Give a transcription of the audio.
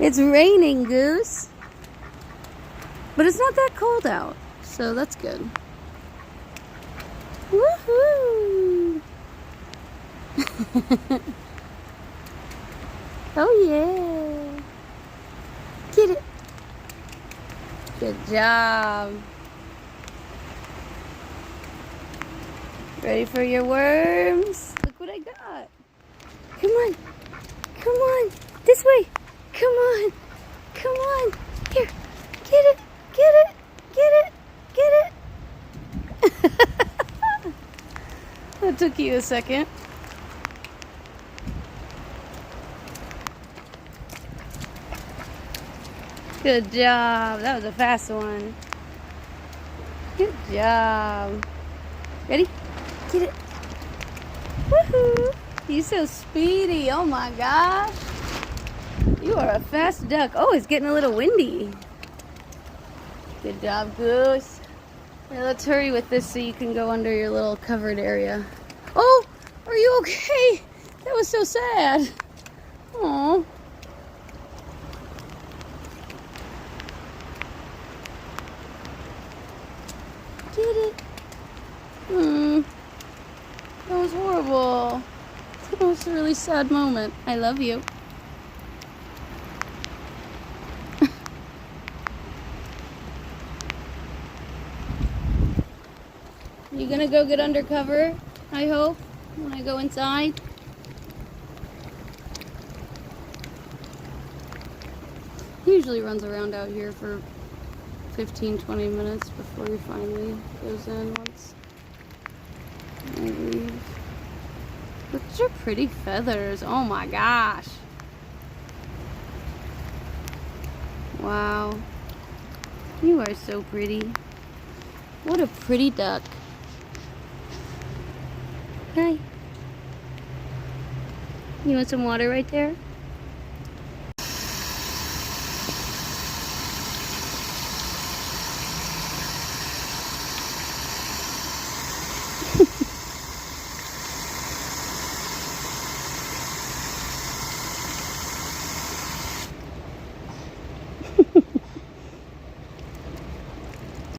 It's raining, Goose. But it's not that cold out, so that's good. Woohoo! Oh yeah! Get it! Good job! Ready for your worms? Look what I got! Come on! Come on! This way! Come on! Come on! Here! Get it! Get it! Get it! Get it! That took you a second. Good job. That was a fast one. Good job. Ready? Get it. Woohoo! You're so speedy. Oh my gosh. You are a fast duck. Oh, it's getting a little windy. Good job, Goose. Now let's hurry with this so you can go under your little covered area. Oh, are you okay? That was so sad. Aw. Get it? That was horrible. That was a really sad moment. I love you. You gonna go get undercover, I hope, when I go inside? He usually runs around out here for 15-20 minutes before he finally goes in once I leave. Look at your pretty feathers. Oh my gosh. Wow. You are so pretty. What a pretty duck. Hi. You want some water right there?